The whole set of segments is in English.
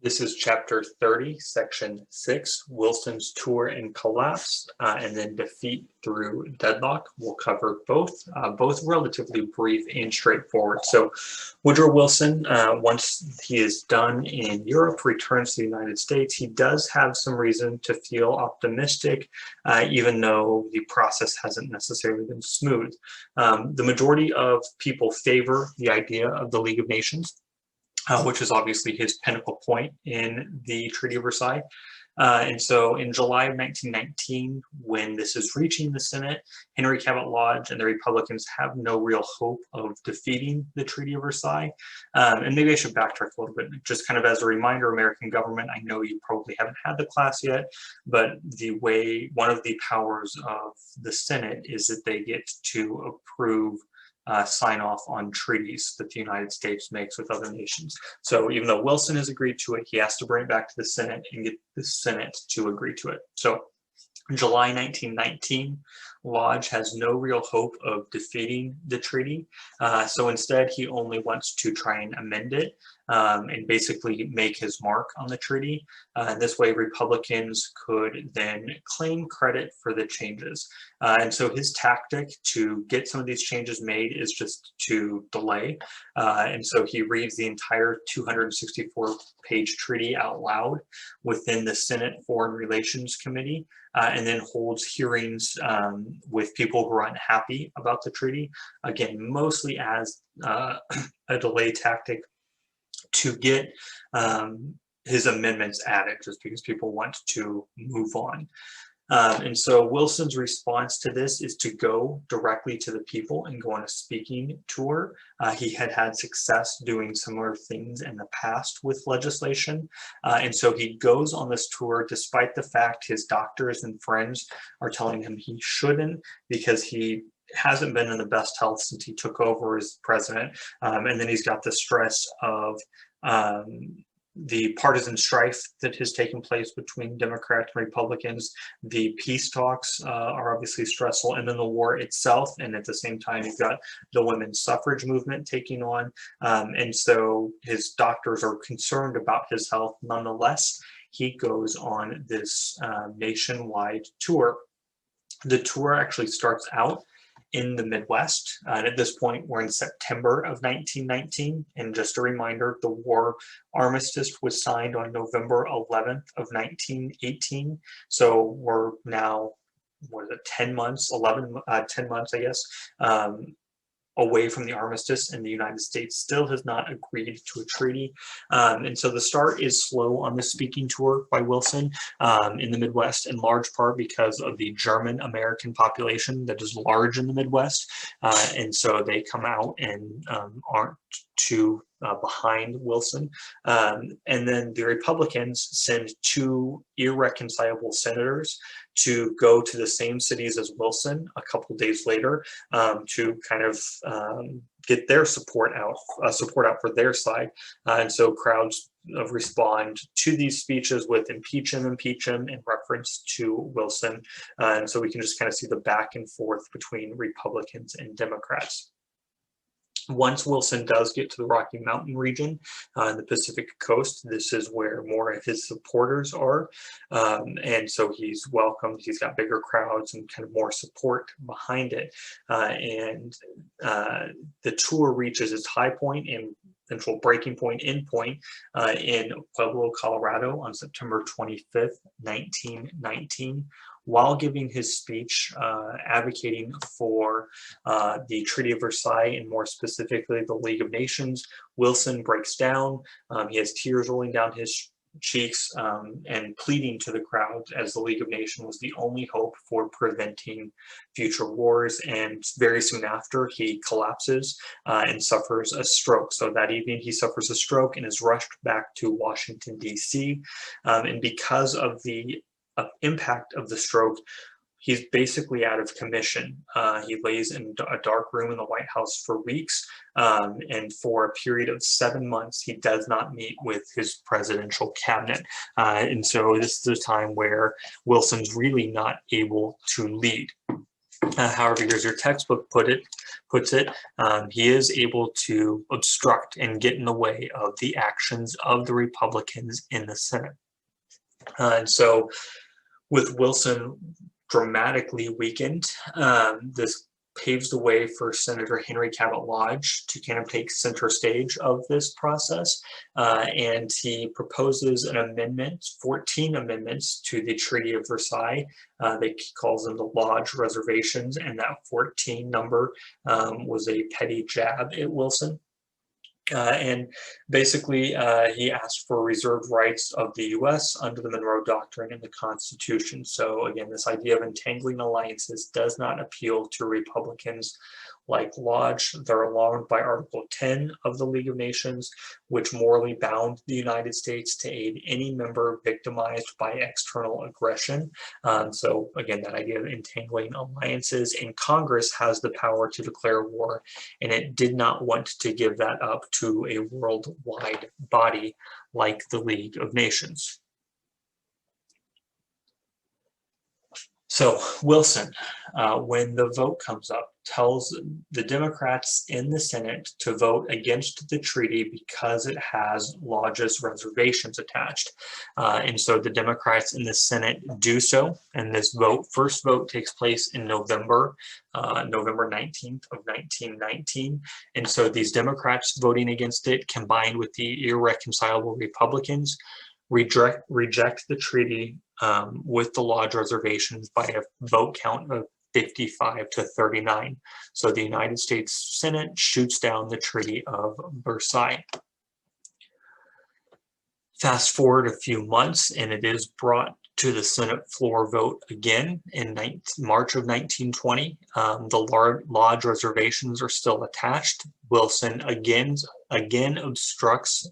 This is chapter 30, section 6, Wilson's tour and collapse, and then defeat through deadlock. We'll cover both relatively brief and straightforward. So Woodrow Wilson, once he is done in Europe, returns to the United States. He does have some reason to feel optimistic, even though the process hasn't necessarily been smooth. The majority of people favor the idea of the League of Nations, which is obviously his pinnacle point in the Treaty of Versailles. And so in July of 1919, when this is reaching the Senate, Henry Cabot Lodge and the Republicans have no real hope of defeating the Treaty of Versailles. And maybe I should backtrack a little bit, just kind of as a reminder, American government, I know you probably haven't had the class yet, but one of the powers of the Senate is that they get to approve sign off on treaties that the United States makes with other nations. So even though Wilson has agreed to it, he has to bring it back to the Senate and get the Senate to agree to it. So in July 1919, Lodge has no real hope of defeating the treaty. So instead, he only wants to try and amend it and basically make his mark on the treaty. This way, Republicans could then claim credit for the changes. And so his tactic to get some of these changes made is just to delay. And so he reads the entire 264-page treaty out loud within the Senate Foreign Relations Committee, and then holds hearings with people who are unhappy about the treaty, again, mostly as a delay tactic to get his amendments added, just because people want to move on. And so Wilson's response to this is to go directly to the people and go on a speaking tour. He had had success doing similar things in the past with legislation. And so he goes on this tour despite the fact his doctors and friends are telling him he shouldn't, because he hasn't been in the best health since he took over as president. And then he's got the stress of the partisan strife that has taken place between Democrats and Republicans. The peace talks are obviously stressful, and then the war itself. And at the same time, you've got the women's suffrage movement taking on. And so his doctors are concerned about his health. Nonetheless, he goes on this nationwide tour. The tour actually starts out in the Midwest. And at this point, we're in September of 1919. And just a reminder, the war armistice was signed on November 11th of 1918. So we're now, 10 months, 10 months, I guess, away from the armistice, and the United States still has not agreed to a treaty. And so the start is slow on the speaking tour by Wilson in the Midwest, in large part because of the German American population that is large in the Midwest. And so they come out and aren't too behind Wilson. And then the Republicans send two irreconcilable senators to go to the same cities as Wilson a couple days later to kind of get their support out for their side. And so crowds respond to these speeches with impeach him in reference to Wilson. And so we can just kind of see the back and forth between Republicans and Democrats. Once Wilson does get to the Rocky Mountain region in the Pacific coast, this is where more of his supporters are. And so he's welcomed, he's got bigger crowds and kind of more support behind it. And the tour reaches its high point and eventual breaking point, endpoint, in Pueblo, Colorado on September 25th, 1919. While giving his speech advocating for the Treaty of Versailles, and more specifically the League of Nations, Wilson breaks down. He has tears rolling down his cheeks and pleading to the crowd, as the League of Nations was the only hope for preventing future wars. And very soon after, he collapses and suffers a stroke. So that evening he suffers a stroke and is rushed back to Washington, D.C. And because of the impact of the stroke, he's basically out of commission. He lays in a dark room in the White House for weeks, and for a period of 7 months, he does not meet with his presidential cabinet. And so this is a time where Wilson's really not able to lead. However, here's your textbook puts it, he is able to obstruct and get in the way of the actions of the Republicans in the Senate. And so with Wilson dramatically weakened, this paves the way for Senator Henry Cabot Lodge to kind of take center stage of this process. And he proposes an amendment, 14 amendments to the Treaty of Versailles. He calls them the Lodge Reservations, and that 14 number was a petty jab at Wilson. And basically, he asked for reserved rights of the U.S. under the Monroe Doctrine and the Constitution. So again, this idea of entangling alliances does not appeal to Republicans like Lodge. They're alarmed by Article 10 of the League of Nations, which morally bound the United States to aid any member victimized by external aggression. So again, that idea of entangling alliances, and Congress has the power to declare war, and it did not want to give that up to a worldwide body like the League of Nations. So Wilson, when the vote comes up, tells the Democrats in the Senate to vote against the treaty because it has Lodge's reservations attached. And so the Democrats in the Senate do so, and this first vote takes place in November 19th of 1919. And so these Democrats voting against it, combined with the irreconcilable Republicans, reject the treaty with the Lodge reservations by a vote count of 55 to 39. So the United States Senate shoots down the Treaty of Versailles. Fast forward a few months, and it is brought to the Senate floor vote again in March of 1920. The Lodge reservations are still attached. Wilson again obstructs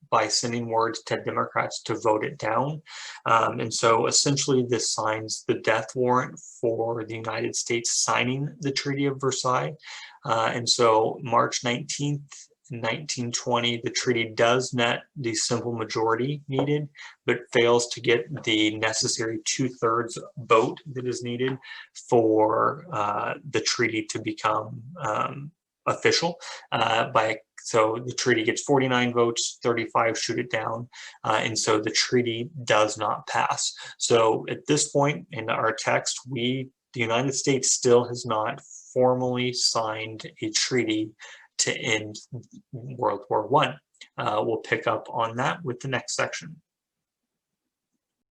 by sending words to Democrats to vote it down. And so essentially this signs the death warrant for the United States signing the Treaty of Versailles. And so March 19th, 1920, the treaty does net the simple majority needed, but fails to get the necessary 2/3 vote that is needed for the treaty to become official. So the treaty gets 49 votes, 35 shoot it down, and so the treaty does not pass. So at this point in our text, the United States still has not formally signed a treaty to end World War I. We'll pick up on that with the next section.